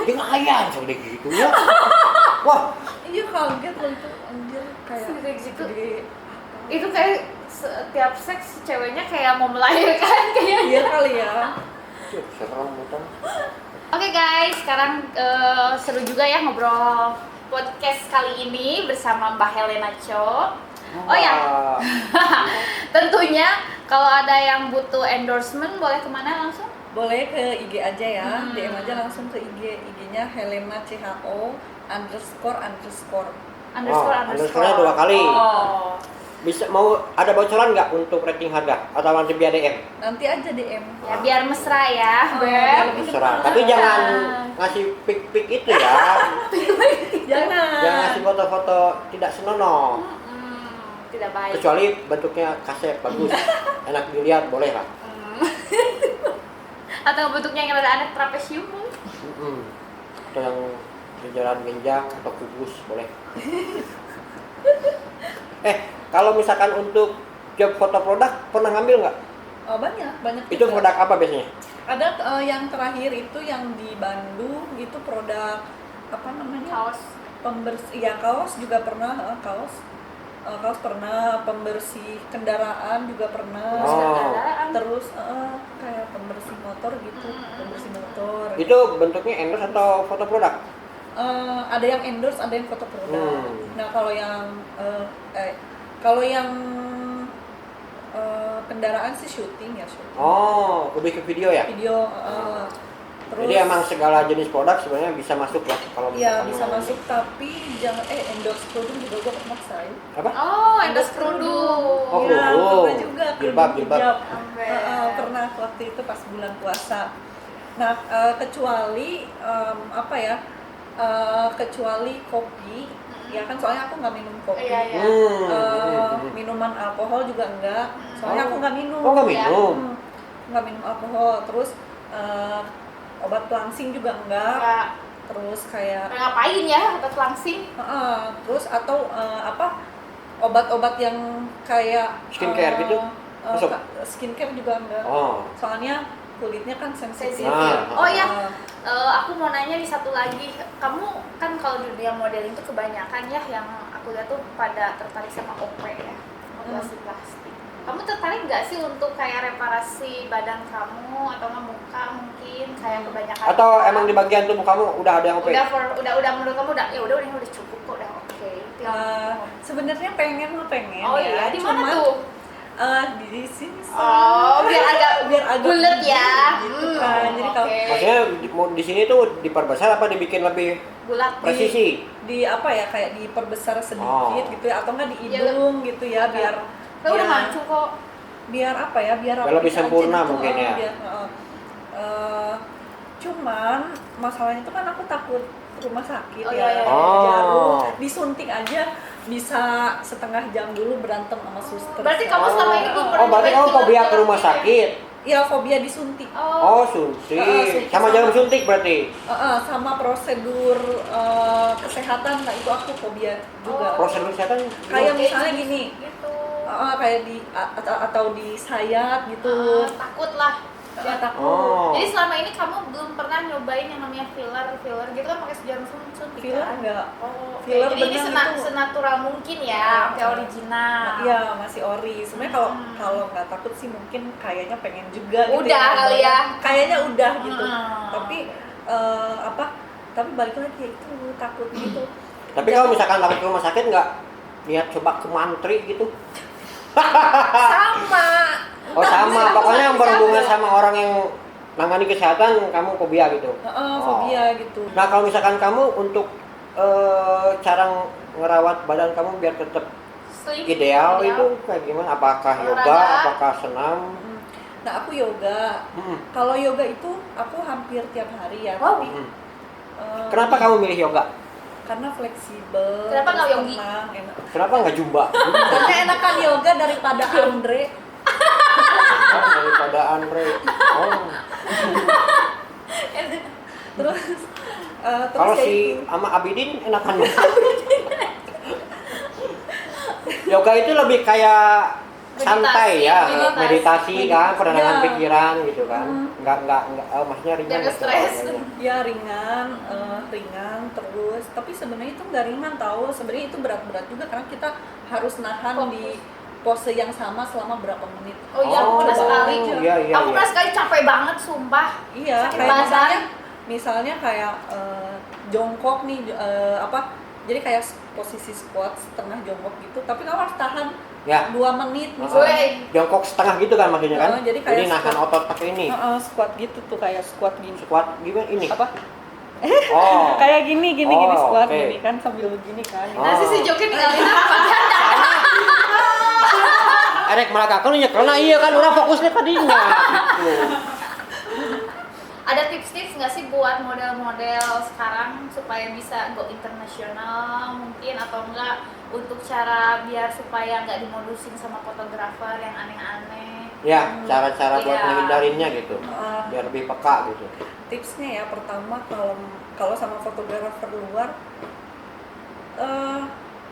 Jeung aya segede gitu ya. Wah, Iya kaget loh itu, anjir kayak Segede gitu. segede Itu kayak setiap seks ceweknya kayak mau melahirkan kayaknya. iya kali ya. serem itu. Oke guys, sekarang seru juga ya ngobrol podcast kali ini bersama Mbak Helena Cho. Oh ya, Wah. tentunya kalau ada yang butuh endorsement boleh kemana langsung? Boleh ke IG aja ya, DM aja langsung ke IG-nya Helena CHO, underscore underscore-nya 2 kali. Oh. Bisa mau ada bocoran nggak untuk rating harga atau nanti via DM? nanti aja DM. Ya biar mesra ya, Oh, Beb. biar Terserah. Tapi jangan ngasih pic-pic itu ya. Jangan. Jangan ngasih foto-foto tidak senonoh. Tidak baik. Kecuali bentuknya kaset bagus, enak dilihat boleh lah. Atau bentuknya yang rada aneh trapesium. Atau yang jalan genjang atau kubus boleh. Kalau misalkan untuk job foto produk pernah ngambil nggak? Oh, banyak Itu juga. produk apa biasanya? Ada yang terakhir itu yang di Bandung itu produk apa namanya? Kaos. Pembersih, ya kaos juga pernah, kaos pernah, pembersih kendaraan juga pernah. Oh. Terus kayak pembersih motor gitu, pembersih motor. Itu bentuknya endorse atau foto produk? Ada yang endorse, ada yang foto produk. Hmm. Nah kalau yang kendaraan sih syuting ya syuting. Oh, lebih ke video ya? Video. Terus, Jadi emang segala jenis produk sebenarnya bisa masuk ya kalau ya misalkan bisa mau- masuk, tapi jangan endorse produk juga gue pernah say. Apa? Oh, endorse kerudung. Oh, Ya, kerudung. pernah juga Jilbab, kerudung jilbab. hijab. Ambil. Pernah waktu itu pas bulan puasa. Nah, kecuali kecuali kopi, ya kan soalnya aku nggak minum kopi. Iya, iya. Minuman alkohol juga enggak, soalnya Oh. aku nggak minum. Oh, nggak Ya. minum. Nggak minum alkohol. Terus obat pelangsing juga enggak. Enggak. Terus kayak Ngapain ya obat langsing? terus atau obat-obat yang kayak Skincare gitu? Masuk? Skincare juga enggak. Oh. Soalnya kulitnya kan sensitif. Sensitif. Oh ya, Ah, aku mau nanya nih satu lagi. Kamu kan kalau di dunia modeling itu kebanyakan ya yang aku lihat tuh pada tertarik sama OP ya, operasi plastik. Kamu tertarik nggak sih untuk kayak reparasi badan kamu atau nggak muka mungkin kayak kebanyakan? Atau orang? emang di bagian tubuh kamu udah ada yang OP? Udah menurut kamu udah ini udah cukup kok udah oke. Itu yang- sebenarnya pengen Oh iya, di mana cuman, tuh? di sini sih. Oh, biar agak bulet ya. gitu kan. Jadi kalau oke. Maksudnya mau di sini tuh diperbesar apa dibikin lebih Bulat. presisi? di apa ya, kayak diperbesar sedikit Oh. gitu ya, atau enggak di Ya, hidung gitu ya, biar Lo udah mancung kok. biar apa ya, biar Biar lebih rapih aja sempurna gitu, mungkin ya. Cuman masalahnya itu kan aku takut rumah sakit Oh, ya, iya, iya. jarum disuntik aja bisa setengah jam dulu berantem sama suster. Berarti kamu selama ini belum pernah Oh, berarti nyobain kamu fobia filler ke rumah gitu ya? sakit? ya fobia disuntik. Oh, suntik. suntik Sama jarum suntik berarti? Sama prosedur kesehatan, nah itu aku fobia juga. Prosedur kesehatan? Kayak Oke, misalnya gini, gitu. kayak atau disayat gitu. Takut lah. Ya, takut. Oh. Jadi selama ini kamu belum pernah nyobain yang namanya filler gitu kan pakai jarum suntik Filler kan? enggak. Oh, oke. Filler Jadi ini benang itu. senatural mungkin ya, kayak original. Iya, masih ori. Sebenarnya kalau nggak takut sih mungkin kayaknya pengen juga gitu. Udah kali ya. Kayaknya udah gitu. Hmm. Tapi tapi balik lagi ya itu takut gitu. Tapi kalau misalkan takut ke rumah sakit nggak niat coba ke mantri gitu? Sama. Oh sama, pokoknya yang berhubungan sama orang yang nangani kesehatan kamu fobia gitu? Fobia gitu. Nah kalau misalkan kamu untuk cara ngerawat badan kamu biar tetap Slim, ideal itu kayak gimana? Apakah yoga, Olahraga. apakah senam? Nah, aku yoga. Kalau yoga itu aku hampir tiap hari ya, Wow. tapi Kenapa kamu milih yoga? karena fleksibel. Kenapa nggak terus yogi? tenang, enak. Kenapa nggak jumba? Karena enakan yoga daripada Andre. Daripada Andre. Oh. Terus Kalau ya si itu. sama Abidin enakan. Yoga itu lebih kayak santai ya, meditasi kan, penenangan Ya. pikiran gitu kan. Enggak, maksudnya ringan. Jangan gitu stres. olahraganya. Ya ringan terus, tapi sebenarnya itu nggak ringan tahu, sebenarnya itu berat-berat juga karena kita harus nahan Fokus. di pose yang sama selama berapa menit. Oh iya, aku pernah Oh, sekali. iya, iya, Aku iya. pernah sekali capek banget, sumpah. Iya, Sakit kayak badan. misalnya kayak jongkok nih, jadi kayak posisi squat setengah jongkok gitu, tapi kamu harus tahan Ya. 2 menit Oh. misalnya. Jongkok setengah gitu kan maksudnya kan? Jadi kayak nahan squat. otot pakai ini. Squat gitu tuh, kayak squat gini. Squat gimana ini? Apa? Oh. Kayak gini Oh, squat oke. gini kan sambil begini kan. Oh. Nah, si Joki ninggalin apa? Erek melakakeun nya karena iya kan urang fokusnya ka dinya gitu. Ada tips-tips nggak sih buat model-model sekarang supaya bisa go internasional mungkin, atau enggak untuk cara biar supaya nggak dimodusin sama fotografer yang aneh-aneh? Ya, cara-cara buat Iya. menghindarinnya gitu. Heeh. Biar lebih peka gitu. Tipsnya ya, pertama kalau sama fotografer luar,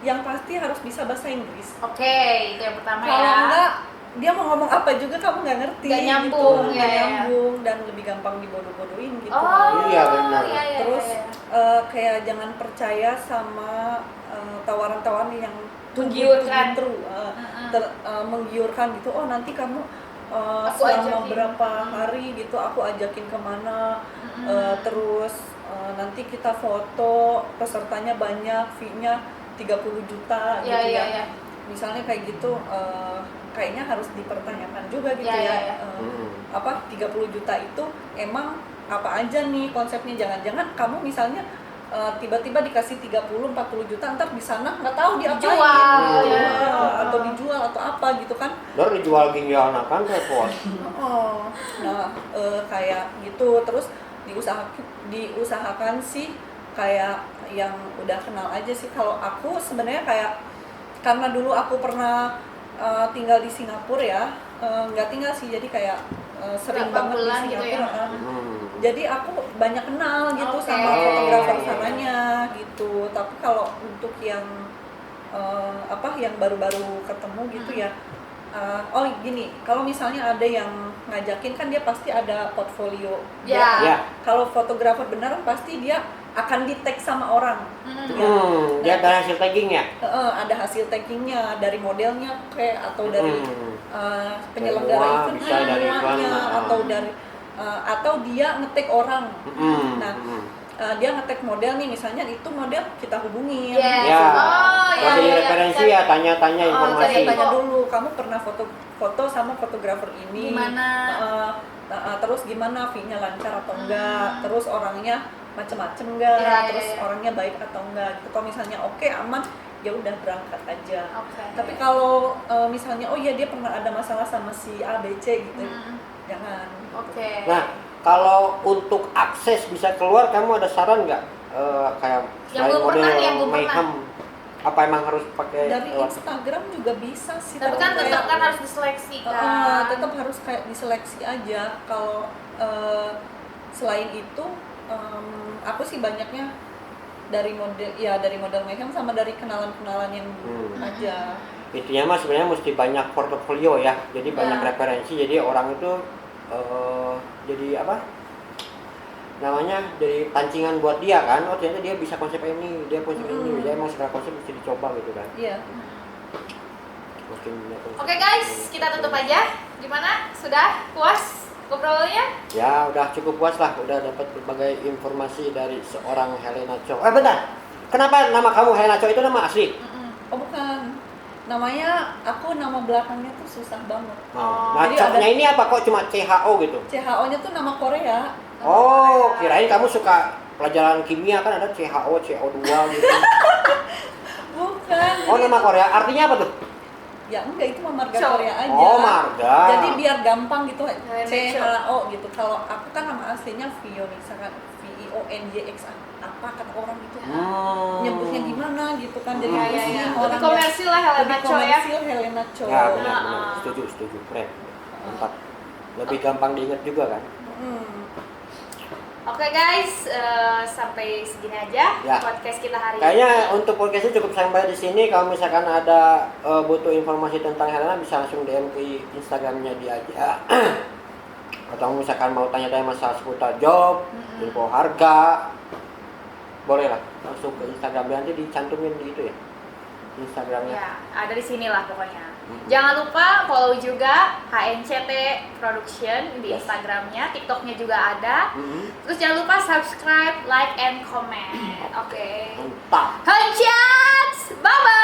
yang pasti harus bisa bahasa Inggris. Oke, itu yang pertama Kalau ya. enggak, dia mau ngomong apa juga kamu nggak ngerti. Nggak nyambung, gitu. ya, Nggak ya. nyambung dan lebih gampang dibodoh-bodohin gitu. Oh, Iya, benar. iya, iya, Terus iya. kayak jangan percaya sama tawaran-tawaran yang Menggiurkan. menggiurkan gitu. Oh nanti kamu Aku selama ajakin. berapa hari gitu aku ajakin kemana. Terus nanti kita foto, pesertanya banyak, fee-nya 30 juta Iya, gitu iya, ya. iya. Misalnya kayak gitu, kayaknya harus dipertanyakan juga gitu Iya, ya. iya, iya. Apa 30 juta itu emang apa aja nih konsepnya? Jangan-jangan kamu misalnya tiba-tiba dikasih 30-40 juta, ntar di sana nggak tahu diapain. Dijual, Iya, ya. atau dijual atau apa gitu kan. Dar dijual ginjalna kan repot. Oh, nah kayak gitu. Terus diusahakan sih kayak yang udah kenal aja sih. Kalau aku sebenarnya kayak karena dulu aku pernah tinggal di Singapura ya, nggak tinggal sih, jadi kayak sering Berapa banget bulan di gitu Singapura. ya? Jadi aku banyak kenal gitu Oke. sama fotografer Iya, iya. sananya gitu. Tapi kalau untuk yang yang baru-baru ketemu gitu ya, oh gini, kalau misalnya ada yang ngajakin kan dia pasti ada portfolio. Ya. Ya. Kalau fotografer beneran pasti dia akan di tag sama orang. Dia ada hasil tagging ya? Ada hasil taggingnya dari modelnya kayak atau dari penyelenggara Semua event bisa dari semuanya, iklan. atau dari atau dia ngetek orang. Nah, dia ngetek model nih, misalnya itu model kita hubungin. Yes. Ya. Oh, iya, Jadi iya, referensi iya. ya, tanya-tanya Oh, informasi. cari Tanya dulu, kamu pernah foto sama fotografer ini? Gimana? Terus gimana, fee-nya lancar atau enggak? Terus orangnya macem-macem enggak? Iya, iya, Terus iya. orangnya baik atau enggak? Gitu. Kalau misalnya oke, aman, ya udah berangkat aja. Oke. Tapi kalau misalnya oh iya dia pernah ada masalah sama si A B C gitu, jangan. Oke. Nah, kalau untuk akses bisa keluar, kamu ada saran nggak? Kayak Yang selain belum model pernah nih, yang belum Mayhem, apa emang harus pakai Dari lewat- Instagram juga bisa sih. Tapi kan kayak- tetap kan harus diseleksi tetap harus kayak diseleksi aja. Kalau selain itu aku sih banyaknya dari model Mayhem sama dari kenalan-kenalan yang aja. Intinya mah sebenarnya mesti banyak portofolio ya, jadi banyak Ya. referensi, jadi orang itu jadi apa namanya, jadi pancingan buat dia kan. Oh ternyata dia bisa konsep ini, dia konsep ini, dia emang segala konsep mesti dicoba gitu kan. Iya. Mungkin Oke guys, kita tutup aja. Gimana? Sudah puas ngobrolnya? ya udah cukup puas lah, udah dapat berbagai informasi dari seorang Helena Cho. Bentar, kenapa nama kamu Helena Cho itu nama asli? Oh bukan. Namanya nama belakangnya tuh susah banget. Nah, Jadi Cho-nya ada- ini apa kok cuma CHO gitu? CHO-nya tuh nama Korea. Oh, kirain kamu suka pelajaran kimia, kan ada CHO, CO2 gitu. Bukan. Oh, jadi- nama Korea. Artinya apa tuh? Ya enggak, itu mah marga Cho. Korea aja. Oh, marga. Jadi biar gampang gitu, Helena CHO gitu. Kalau aku kan nama aslinya Vionisa kan, VIONYX apa kata orang gitu. Nyebutnya gimana gitu kan. Jadi Hmm. di Ya, sini ya. orang Lebih komersil lah Helena lebih Cho ya. komersil Helena Cho. Ya, benar, benar. Nah. Setuju, keren. Mantap. Lebih gampang diingat juga kan? Oke guys, sampai segini aja Ya. podcast kita hari Kayaknya ini. untuk podcastnya cukup sampai di sini. Kalau misalkan ada butuh informasi tentang Helena, bisa langsung DM ke Instagramnya dia aja. Atau misalkan mau tanya-tanya masalah seputar job, info harga, boleh lah langsung ke Instagram dia, nanti dicantumin di itu ya, Instagramnya. Ya, ada di sini lah pokoknya. Jangan lupa follow juga HNCT Production di Yes. Instagramnya, TikToknya juga ada. Mhm. Terus jangan lupa subscribe, like, and comment. Oke. Mantap. Hancats, bye bye.